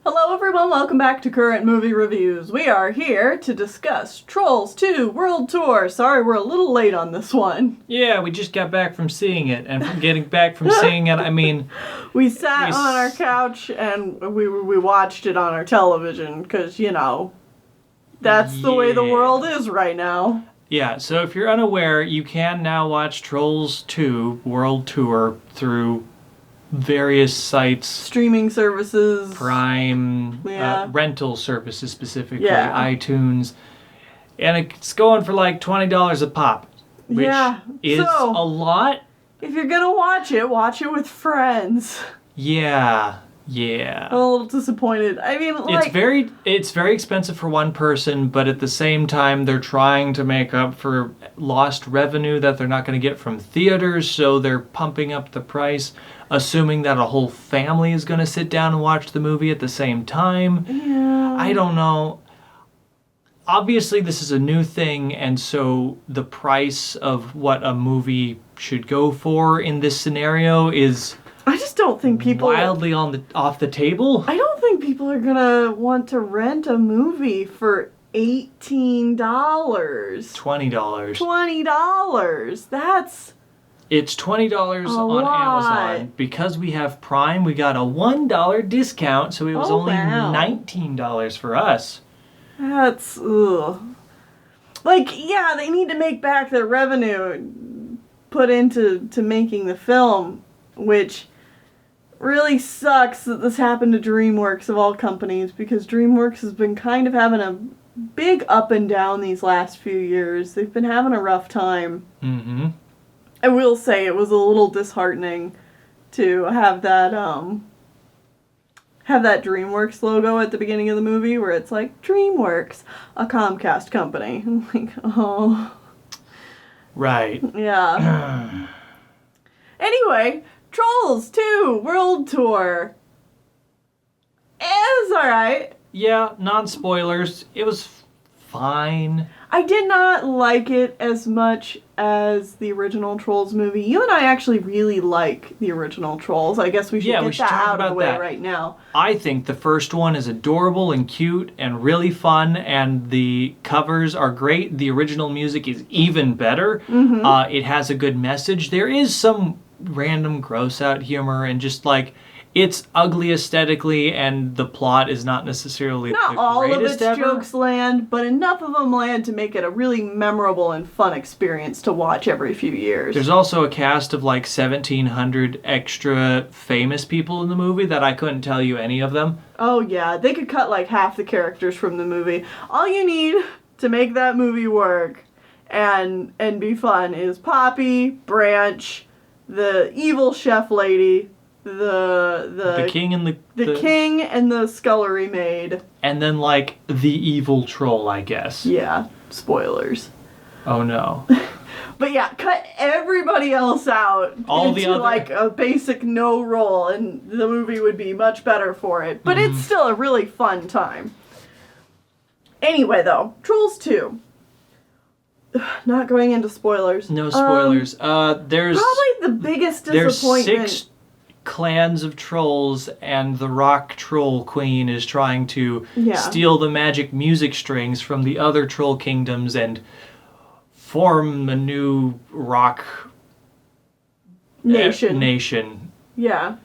Hello everyone, welcome back to Current Movie Reviews. We are here to discuss Trolls 2 World Tour. Sorry we're a little late on this one. Yeah, we just got back from seeing it, and from getting back from seeing it, I mean... We sat on our couch and we watched it on our television, because, you know, that's the way the world is right now. Yeah, so if you're unaware, you can now watch Trolls 2 World Tour through various sites. Streaming services. Prime, Yeah. rental services specifically, Yeah. iTunes. And it's going for like $20 a pop, which is so, a lot. If you're gonna watch it with friends. Yeah. I'm a little disappointed. I mean, like... It's very expensive for one person, but at the same time, they're trying to make up for lost revenue that they're not going to get from theaters, so they're pumping up the price, assuming that a whole family is going to sit down and watch the movie at the same time. Yeah. I don't know. Obviously, this is a new thing, and so the price of what a movie should go for in this scenario is... I just don't think people... wildly off the table. I don't think people are gonna want to rent a movie for $18. $20. $20. That's... It's $20 on lot. Amazon. Because we have Prime, we got a $1 discount, so it was only $19 for us. That's... ugh. Like, yeah, they need to make back their revenue put into making the film, which... really sucks that this happened to DreamWorks of all companies, because DreamWorks has been kind of having a big up and down these last few years. They've been having a rough time. Mm-hmm. I will say it was a little disheartening to have that DreamWorks logo at the beginning of the movie where it's like, DreamWorks, a Comcast company. I'm like, oh. Right. Yeah. Anyway... Trolls 2 World Tour. It was alright. Yeah, non-spoilers. It was fine. I did not like it as much as the original Trolls movie. You and I actually really like the original Trolls. I guess we should get that out of the way right now. I think the first one is adorable and cute and really fun, and the covers are great. The original music is even better. Mm-hmm. It has a good message. There is some random gross out humor and just like it's ugly aesthetically, and the plot is not necessarily not the all of its ever. Jokes land, but enough of them land to make it a really memorable and fun experience to watch every few years. There's also a cast of like 1,700 extra famous people in the movie that I couldn't tell you any of them. Oh yeah, they could cut like half the characters from the movie. All you need to make that movie work and be fun is Poppy, Branch, the evil chef lady, the king and the king and the scullery maid, and then like the evil troll, I guess. Yeah, spoilers. Oh no. But yeah, cut everybody else out all into the other... like a basic no role, and the movie would be much better for it. But it's still a really fun time. Anyway, though, Trolls 2. Not going into spoilers. No spoilers. There's probably the biggest disappointment. There's 6 clans of trolls, and the rock troll queen is trying to steal the magic music strings from the other troll kingdoms and form a new rock nation. Yeah.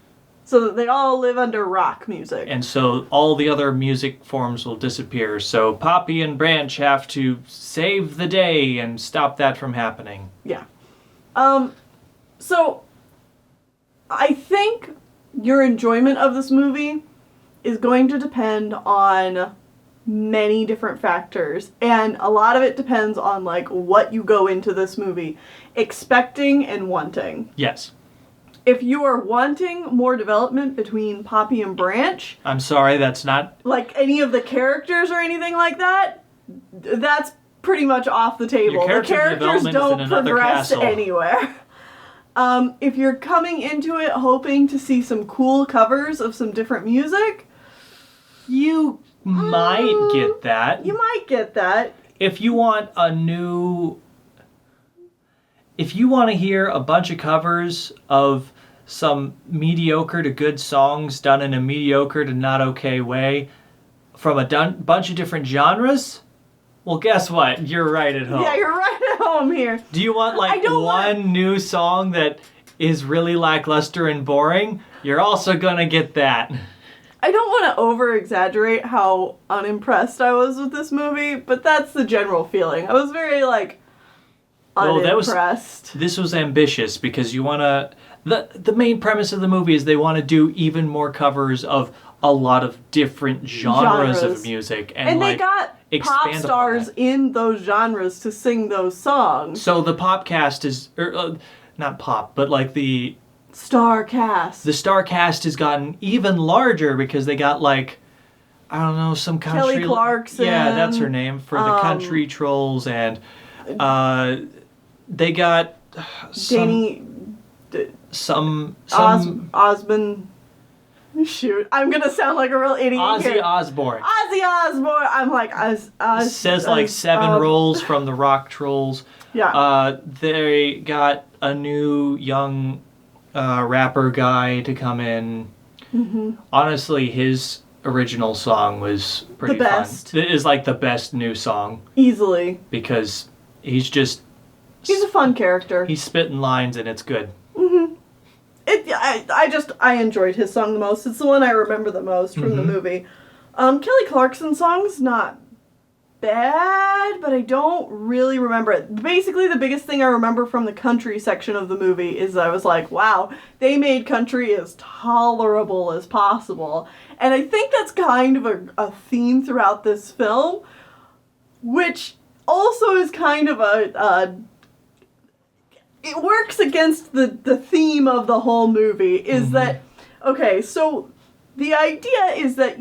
So that they all live under rock music. And so all the other music forms will disappear. So Poppy and Branch have to save the day and stop that from happening. Yeah. So I think your enjoyment of this movie is going to depend on many different factors. And a lot of it depends on like what you go into this movie expecting and wanting. Yes. If you are wanting more development between Poppy and Branch... I'm sorry, that's not... like any of the characters or anything like that, that's pretty much off the table. The characters don't progress anywhere. If you're coming into it hoping to see some cool covers of some different music... you might get that. You might get that. If you want a new... if you want to hear a bunch of covers of some mediocre to good songs done in a mediocre to not okay way from a bunch of different genres, well, guess what? You're right at home. Yeah, you're right at home here. Do you want one new song that is really lackluster and boring? You're also gonna get that. I don't want to over-exaggerate how unimpressed I was with this movie, but that's the general feeling. I was very, unimpressed. This was ambitious because you want to... The main premise of the movie is they want to do even more covers of a lot of different genres of music. And they got pop stars in those genres to sing those songs. So the pop cast is... not pop, but the... Star cast. The star cast has gotten even larger because they got I don't know, some country... Kelly Clarkson. Yeah, that's her name, for the country trolls, and they got Osmond. Shoot, I'm gonna sound like a real idiot Ozzy here. Osbourne. Ozzy Osbourne. I'm like, says 7 roles from the rock trolls. Yeah. They got a new young rapper guy to come in. Mm-hmm. Honestly, his original song was pretty fun. It is the best new song. Easily. Because he's a fun character. He's spitting lines and it's good. Mm-hmm. I enjoyed his song the most. It's the one I remember the most from the movie. Kelly Clarkson's song's not bad, but I don't really remember it. Basically, the biggest thing I remember from the country section of the movie is I was like, wow, they made country as tolerable as possible. And I think that's kind of a theme throughout this film, which also is kind of it works against the theme of the whole movie, is that, okay, so the idea is that,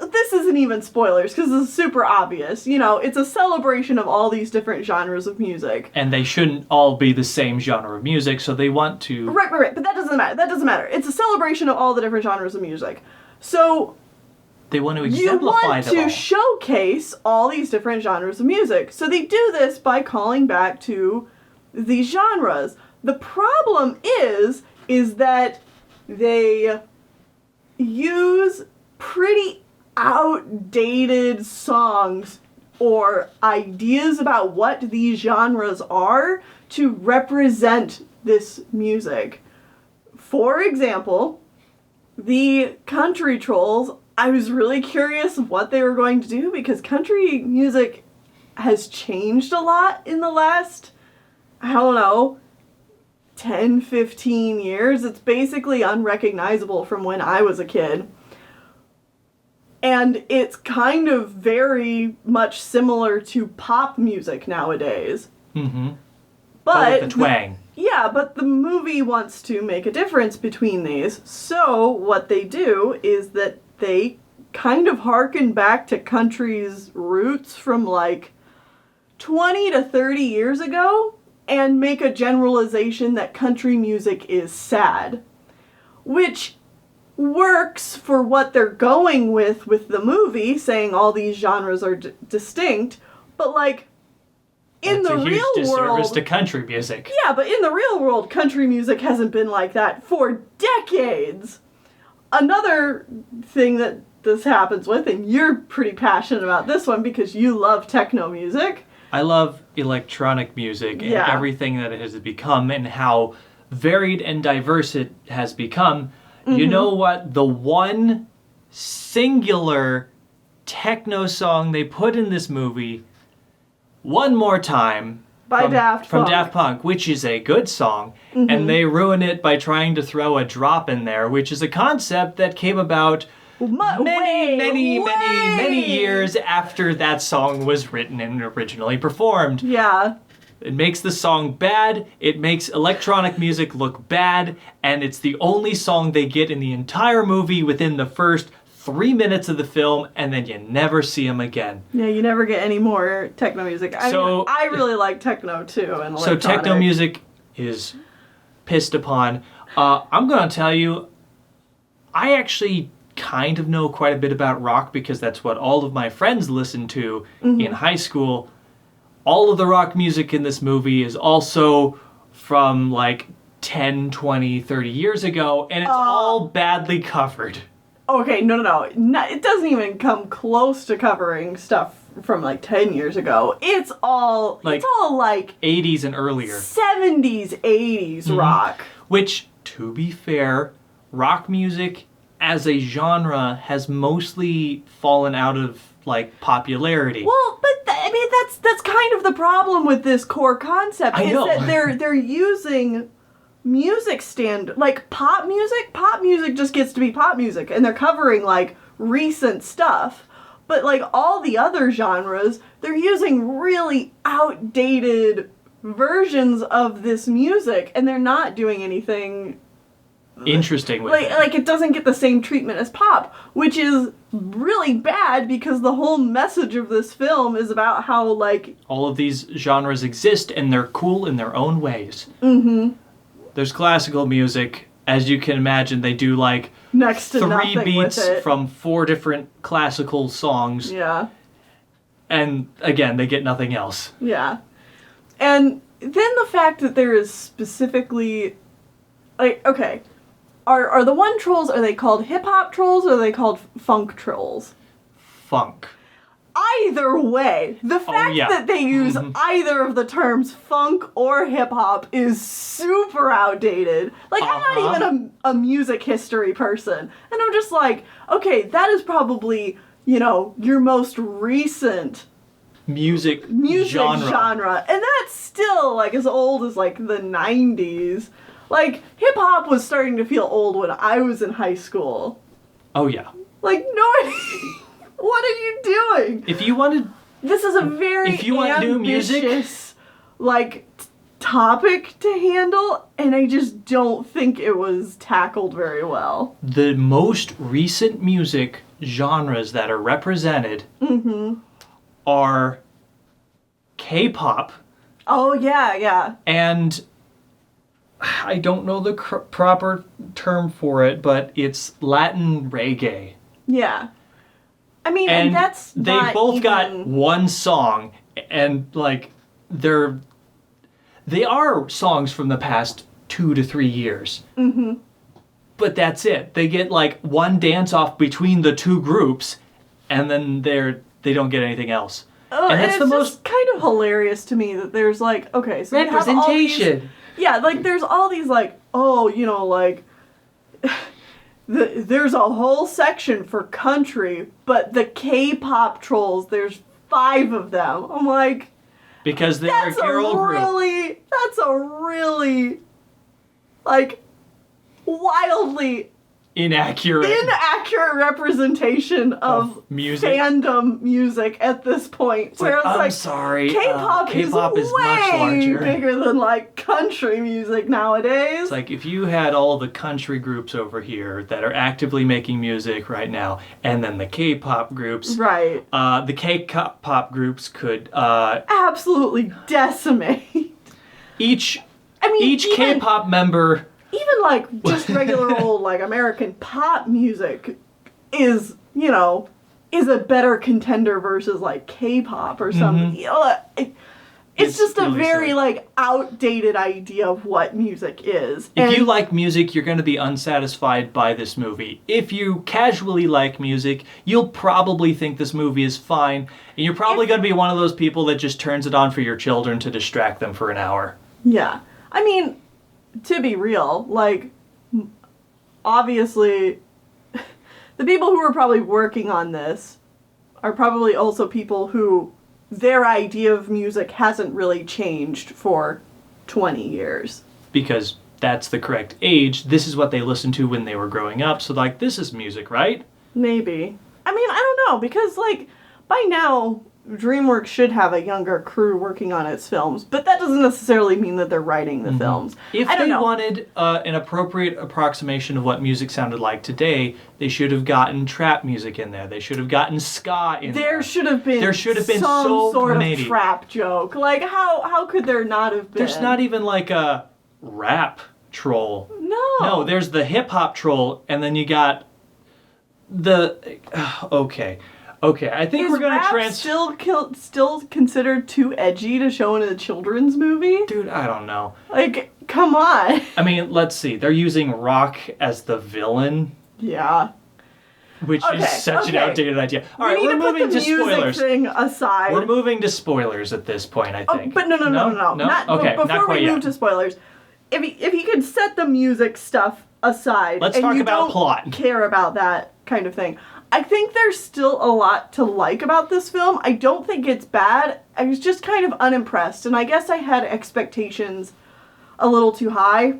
this isn't even spoilers, because it's super obvious. It's a celebration of all these different genres of music. And they shouldn't all be the same genre of music, so they want to... Right, but that doesn't matter. It's a celebration of all the different genres of music. So... They want to exemplify them all. You want to showcase all these different genres of music. So they do this by calling back to these genres. The problem is that they use pretty outdated songs or ideas about what these genres are to represent this music. For example, the country trolls, I was really curious what they were going to do because country music has changed a lot in the last, 10, 15 years. It's basically unrecognizable from when I was a kid. And it's kind of very much similar to pop music nowadays. Mm-hmm. But with the twang. But the movie wants to make a difference between these. So what they do is that they kind of harken back to country's roots from 20 to 30 years ago and make a generalization that country music is sad. Which works for what they're going with the movie, saying all these genres are distinct, but in the real world... It's a huge disservice to country music. Yeah, but in the real world, country music hasn't been like that for decades. Another thing that this happens with, and you're pretty passionate about this one because you love techno music. I love electronic music and everything that it has become and how varied and diverse it has become. Mm-hmm. You know what? The one singular techno song they put in this movie, One More Time, from Daft Punk, which is a good song, and they ruin it by trying to throw a drop in there, which is a concept that came about many years after that song was written and originally performed. Yeah. It makes the song bad, it makes electronic music look bad, and it's the only song they get in the entire movie within the first 3 minutes of the film, and then you never see them again. Yeah, you never get any more techno music. I really like techno too. And so techno music is pissed upon. I'm going to tell you, I actually kind of know quite a bit about rock because that's what all of my friends listened to in high school. All of the rock music in this movie is also from 10, 20, 30 years ago, and it's all badly covered. Okay, no. It doesn't even come close to covering stuff from like 10 years ago. It's all like 80s and earlier. 70s, 80s rock. Which, to be fair, rock music as a genre has mostly fallen out of like popularity. Well, but that's kind of the problem with this core concept. I know. That they're using music like pop music. Pop music just gets to be pop music, and they're covering like recent stuff. But like all the other genres, they're using really outdated versions of this music, and they're not doing anything interesting with it. Like it doesn't get the same treatment as pop, which is really bad because the whole message of this film is about how like all of these genres exist and they're cool in their own ways. There's classical music, as you can imagine. They do like next to 3 beats with it. from 4 different classical songs. Yeah. And again, they get nothing else. Yeah. And then the fact that there is specifically like, okay, are the one trolls, are they called hip-hop trolls or are they called funk trolls? Funk. Either way, the fact that they use either of the terms funk or hip-hop is super outdated. Like, I'm not even a music history person. And I'm just like, okay, that is probably, you know, your most recent music genre. And that's still, like, as old as, like, the 90s. Like, hip-hop was starting to feel old when I was in high school. Oh, yeah. Like, no, what are you doing? If you wanted... This is a very new music, like, topic to handle, and I just don't think it was tackled very well. The most recent music genres that are represented are K-pop. Oh, yeah. And... I don't know the proper term for it, but it's Latin reggae. Yeah. I mean, and that's they both got one song, and like they are songs from the past 2 to 3 years. But that's it. They get like one dance off between the 2 groups, and then they don't get anything else. And that's the most kind of hilarious to me that there's like, okay, so representation. Yeah, like, there's all these, like, oh, you know, like, there's a whole section for country, but the K-pop trolls, there's 5 of them. I'm like... Because they're a girl group. That's a really, like, wildly... inaccurate representation of music. Fandom music at this point. It's like, I'm sorry, K-pop is much larger. Bigger than like country music nowadays. It's like if you had all the country groups over here that are actively making music right now, and then the K-pop groups, right? The K-pop groups could absolutely decimate each K-pop member. Even, like, just regular old, like, American pop music is, you know, is a better contender versus, like, K-pop or something. You know, it's just really a very, like, outdated idea of what music is. If you like music, you're going to be unsatisfied by this movie. If you casually like music, you'll probably think this movie is fine, and you're probably going to be one of those people that just turns it on for your children to distract them for an hour. Yeah. I mean... to be real, like, obviously, the people who are probably working on this are probably also people who their idea of music hasn't really changed for 20 years. Because that's the correct age. This is what they listened to when they were growing up. So, like, this is music, right? Maybe. I mean, I don't know, because, like, by now... DreamWorks should have a younger crew working on its films, but that doesn't necessarily mean that they're writing the films. If they wanted an appropriate approximation of what music sounded like today, they should have gotten trap music in there. They should have gotten ska in there. There should have been some sort of trap joke. Like, how could there not have been? There's not even like a rap troll. No, there's the hip-hop troll, and then you got the... Okay, I think we're gonna still considered too edgy to show in a children's movie? Dude, I don't know. Like, come on. I mean, let's see. They're using rock as the villain. Yeah. Which is such an outdated idea. All right, we're moving to spoilers. Thing aside. We're moving to spoilers at this point, I think. But no. Before we move to spoilers, if you could set the music stuff aside, let's talk about plot. Care about that kind of thing. I think there's still a lot to like about this film. I don't think it's bad. I was just kind of unimpressed, and I guess I had expectations a little too high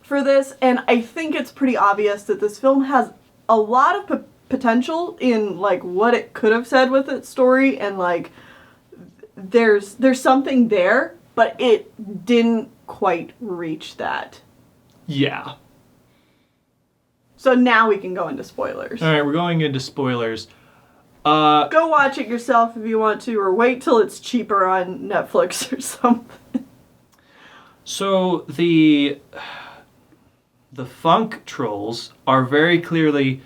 for this, and I think it's pretty obvious that this film has a lot of potential in, like, what it could have said with its story, and, like, there's something there, but it didn't quite reach that. Yeah. So now we can go into spoilers. All right, we're going into spoilers. Go watch it yourself if you want to, or wait till it's cheaper on Netflix or something. So the funk trolls are very clearly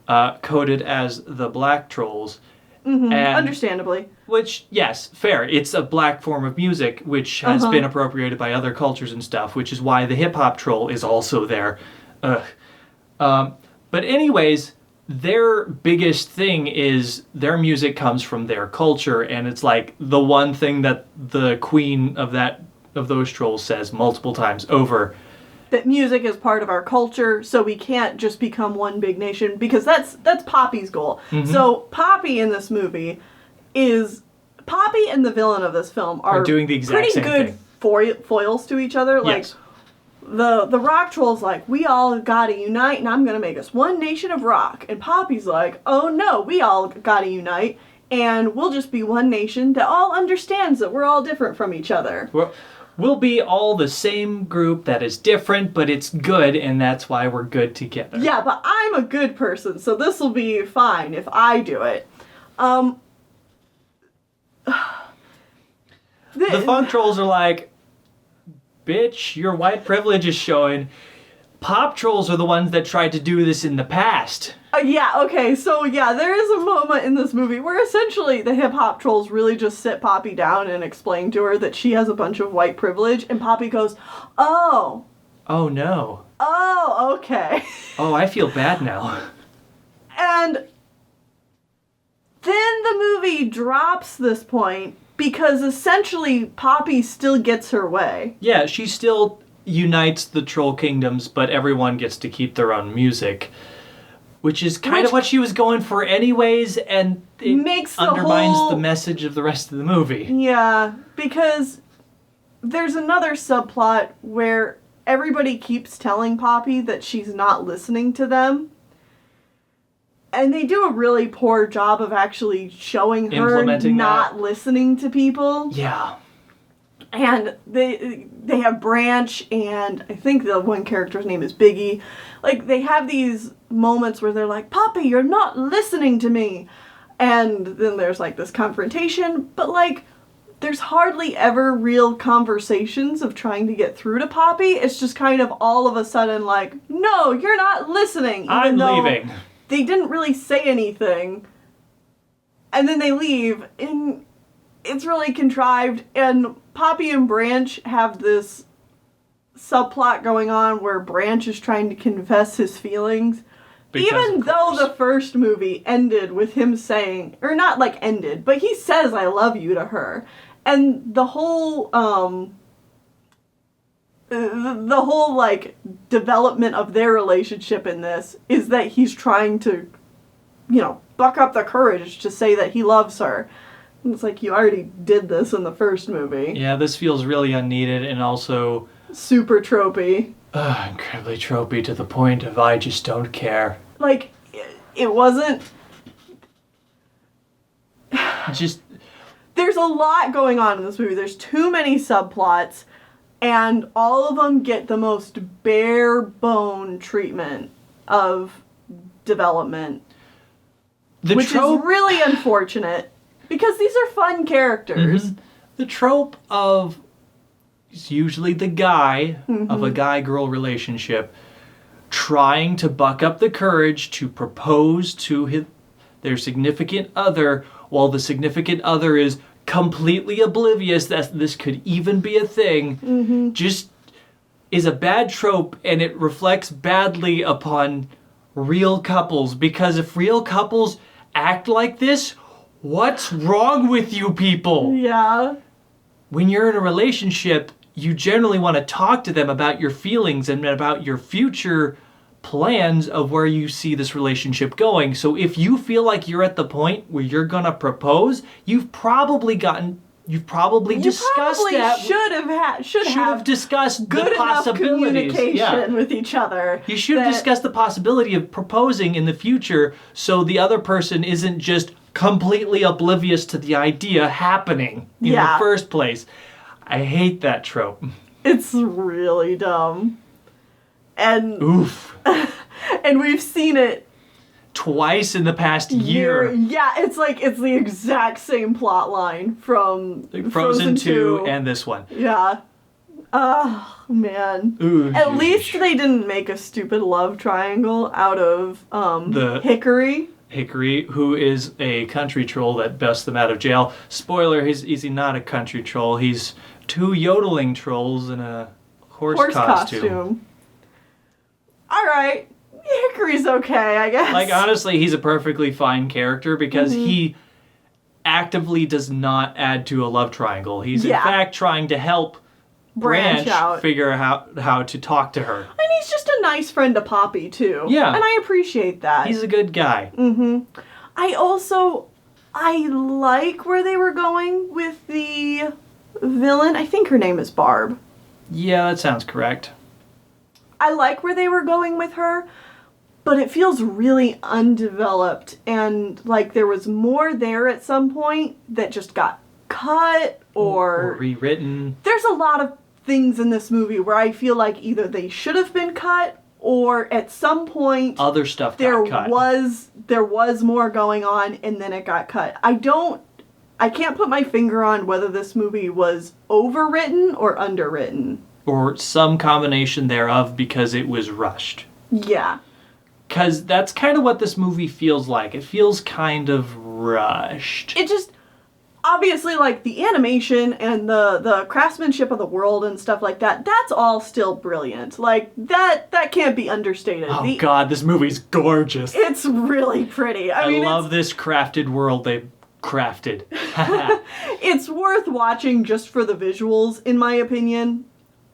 coded as the black trolls. Mm-hmm, understandably. Which, yes, fair. It's a black form of music, which has been appropriated by other cultures and stuff, which is why the hip-hop troll is also there. But anyways, their biggest thing is their music comes from their culture, and it's like the one thing that the queen of those trolls says multiple times over. That music is part of our culture, so we can't just become one big nation, because that's Poppy's goal. Mm-hmm. So Poppy in this movie Poppy and the villain of this film are doing the exact same pretty good foils to each other. Like, yes. The rock troll's like, we all gotta unite, and I'm gonna make us one nation of rock. And Poppy's like, oh no, we all gotta unite, and we'll just be one nation that all understands that we're all different from each other. We'll be all the same group that is different, but it's good, and that's why we're good together. Yeah, but I'm a good person, so this will be fine if I do it. The funk trolls are like, bitch, your white privilege is showing. Pop trolls are the ones that tried to do this in the past. Yeah, okay, so yeah, there is a moment in this movie where essentially the hip-hop trolls really just sit Poppy down and explain to her that she has a bunch of white privilege, and Poppy goes, oh. Oh, no. Oh, okay. Oh, I feel bad now. And then the movie drops this point because essentially Poppy still gets her way. Yeah, she still unites the troll kingdoms, but everyone gets to keep their own music. Which is kind of what she was going for anyways, and it undermines the message of the rest of the movie. Yeah, because there's another subplot where everybody keeps telling Poppy that she's not listening to them. And they do a really poor job of actually showing her not listening to people. Yeah. And they have Branch, and I think the one character's name is Biggie. Like, they have these moments where they're like, Poppy, you're not listening to me. And then there's, like, this confrontation. But, like, there's hardly ever real conversations of trying to get through to Poppy. It's just kind of all of a sudden like, no, you're not listening. I'm leaving. They didn't really say anything. And then they leave, and it's really contrived, and Poppy and Branch have this subplot going on where Branch is trying to confess his feelings. Even though the first movie ended with him saying, or not like ended, but he says I love you to her. And the whole like development of their relationship in this is that he's trying to, buck up the courage to say that he loves her. It's like, you already did this in the first movie. Yeah, this feels really unneeded and also super tropey. Incredibly tropey to the point of I just don't care. Like, it wasn't... Just... There's a lot going on in this movie. There's too many subplots, and all of them get the most bare bone treatment of development. Which is really unfortunate. Because these are fun characters. Mm-hmm. The trope of usually the guy of a guy-girl relationship trying to buck up the courage to propose to their significant other while the significant other is completely oblivious that this could even be a thing. Mm-hmm. Just is a bad trope, and it reflects badly upon real couples, because if real couples act like this, what's wrong with you people? Yeah. When you're in a relationship, you generally want to talk to them about your feelings and about your future plans of where you see this relationship going. So if you feel like you're at the point where you're going to propose, you've probably discussed that. Should have discussed good the possibilities. communication with each other. You should have discussed the possibility of proposing in the future, so the other person isn't just completely oblivious to the idea happening in the first place. I hate that trope. It's really dumb. And oof. And we've seen it twice in the past year. Yeah, it's the exact same plot line from Frozen 2 and this one. Yeah. Oh, man. Ooh, At least they didn't make a stupid love triangle out of the Hickory. Hickory, who is a country troll that busts them out of jail. Spoiler, he's not a country troll. He's two yodeling trolls in a horse costume. All right. Hickory's okay, I guess. Like, honestly, he's a perfectly fine character because he actively does not add to a love triangle. He's in fact trying to help Branch out. Figure out how to talk to her. And he's just a nice friend to Poppy, too. Yeah. And I appreciate that. He's a good guy. Mm-hmm. I like where they were going with the villain. I think her name is Barb. Yeah, that sounds correct. I like where they were going with her, but it feels really undeveloped, and like there was more there at some point that just got cut or rewritten. There's a lot of things in this movie where I feel like either they should have been cut or at some point other stuff got cut. There was more going on and then it got cut. I can't put my finger on whether this movie was overwritten or underwritten. Or some combination thereof because it was rushed. Yeah. Because that's kind of what this movie feels like. It feels kind of rushed. It just, obviously, like, the animation and the craftsmanship of the world and stuff like that, that's all still brilliant. Like, that can't be understated. Oh, God, this movie's gorgeous. It's really pretty. I mean, love this crafted world they've crafted. It's worth watching just for the visuals, in my opinion.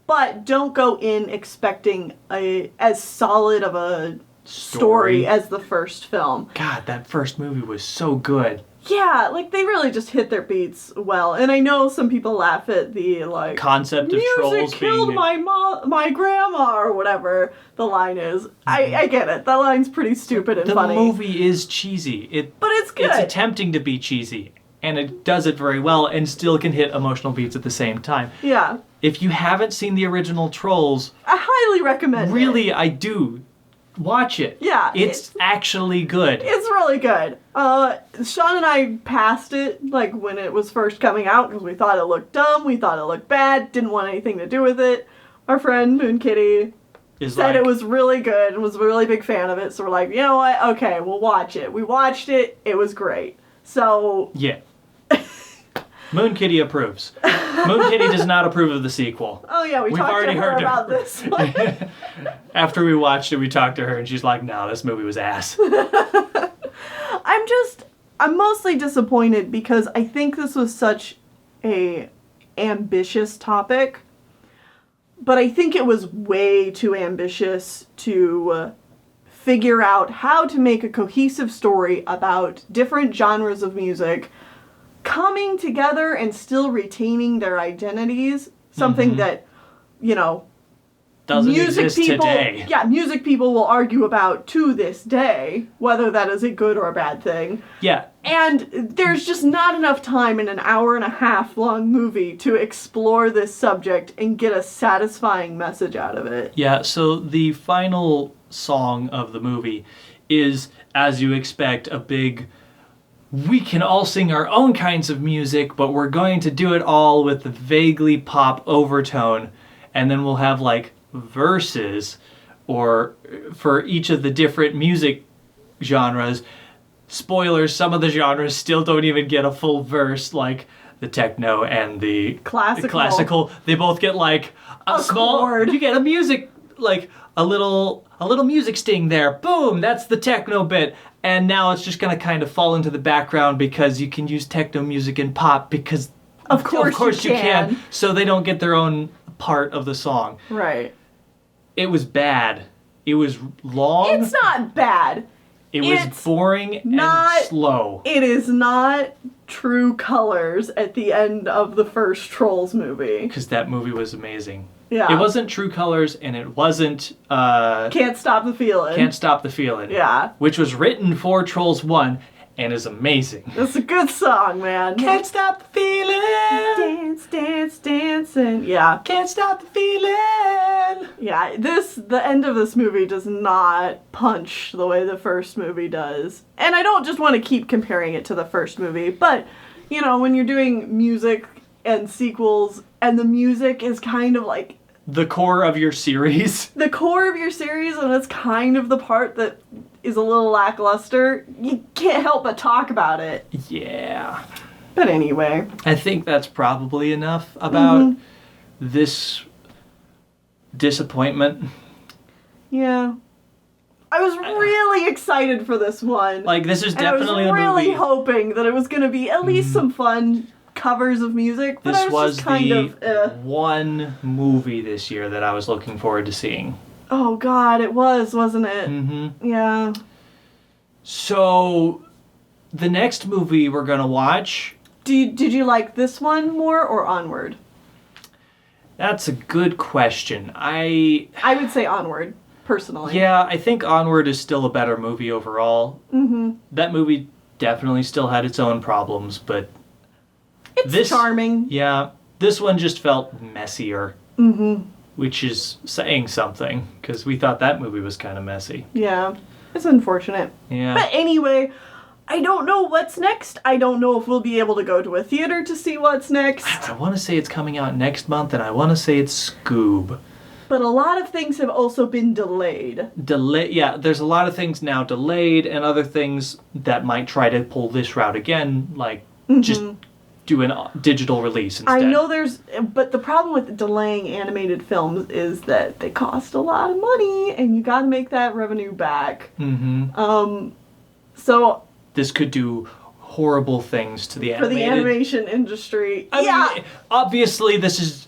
But don't go in expecting as solid of a story as the first film. God, that first movie was so good. Yeah, like they really just hit their beats well. And I know some people laugh at the like concept of trolls music killed my grandma or whatever the line is. I get it. That line's pretty stupid and funny. The movie is cheesy. But it's good. It's attempting to be cheesy. And it does it very well and still can hit emotional beats at the same time. Yeah. If you haven't seen the original Trolls, I highly recommend it. I do. Watch it. Yeah. It's actually good. It's really good. Sean and I passed it, like, when it was first coming out, because we thought it looked dumb, we thought it looked bad, didn't want anything to do with it. Our friend, Moon Kitty, said it was really good and was a really big fan of it, so we're like, you know what? Okay, we'll watch it. We watched it. It was great. So... Yeah. Moon Kitty approves. Moon Kitty does not approve of the sequel. Oh yeah, we've talked to her about this one. After we watched it, we talked to her and she's like, no, this movie was ass. I'm mostly disappointed because I think this was such a ambitious topic. But I think it was way too ambitious to figure out how to make a cohesive story about different genres of music coming together and still retaining their identities. Something that, you know, doesn't exist today. Yeah, music people will argue about to this day, whether that is a good or a bad thing. Yeah. And there's just not enough time in an hour-and-a-half long movie to explore this subject and get a satisfying message out of it. Yeah, so the final song of the movie is, as you expect, a big... We can all sing our own kinds of music, but we're going to do it all with a vaguely pop overtone. And then we'll have, like, verses, or for each of the different music genres. Spoilers, some of the genres still don't even get a full verse. Like, the techno and the Classical. they both get like a small chord. You get a music, like a little music sting there. Boom, that's the techno bit. And now it's just going to kind of fall into the background because you can use techno music in pop because of course you can. So they don't get their own part of the song. Right. It was bad. It was long. It's not bad. It was boring and slow. It is not True Colors at the end of the first Trolls movie. Because that movie was amazing. Yeah. It wasn't True Colors, and it wasn't... Can't Stop the Feeling. Can't Stop the Feeling. Yeah. Which was written for Trolls 1, and is amazing. It's a good song, man. Can't stop the feeling. Dance, dance, dancing. Yeah. Can't stop the feeling. Yeah, the end of this movie does not punch the way the first movie does. And I don't just want to keep comparing it to the first movie, but, you know, when you're doing music and sequels, and the music is kind of like... The core of your series. The core of your series, and it's kind of the part that is a little lackluster. You can't help but talk about it. Yeah. But anyway. I think that's probably enough about this disappointment. Yeah. I was really excited for this one. Like, this is definitely a movie. I was really movie. hoping that it was going to be at least some fun covers of music, but this I was just kind of... one movie this year that I was looking forward to seeing. Oh, God, it was, wasn't it? Mm-hmm. Yeah. So, the next movie we're going to watch... Did you like this one more or Onward? That's a good question. I would say Onward, personally. Yeah, I think Onward is still a better movie overall. Mm-hmm. That movie definitely still had its own problems, but... It's charming. Yeah, this one just felt messier. Mm-hmm. Which is saying something, because we thought that movie was kind of messy. Yeah, it's unfortunate. Yeah. But anyway, I don't know what's next. I don't know if we'll be able to go to a theater to see what's next. I want to say it's coming out next month, and I want to say it's Scoob. But a lot of things have also been delayed. Yeah, there's a lot of things now delayed, and other things that might try to pull this route again, like just do a digital release instead. I know but the problem with delaying animated films is that they cost a lot of money, and you gotta make that revenue back. Mm-hmm. So... This could do horrible things to the animated... For the animation industry. I mean, obviously this is...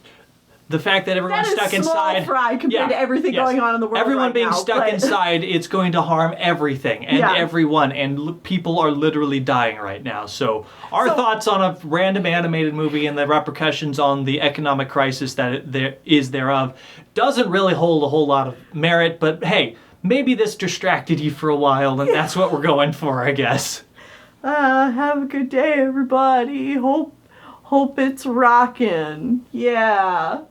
The fact that everyone's stuck inside... That is small fry compared to everything going on in the world Everyone right being now, stuck inside, it's going to harm everything and everyone. And people are literally dying right now. So our thoughts on a random animated movie and the repercussions on the economic crisis that there is thereof doesn't really hold a whole lot of merit. But hey, maybe this distracted you for a while, and that's what we're going for, I guess. Have a good day, everybody. Hope it's rockin'. Yeah.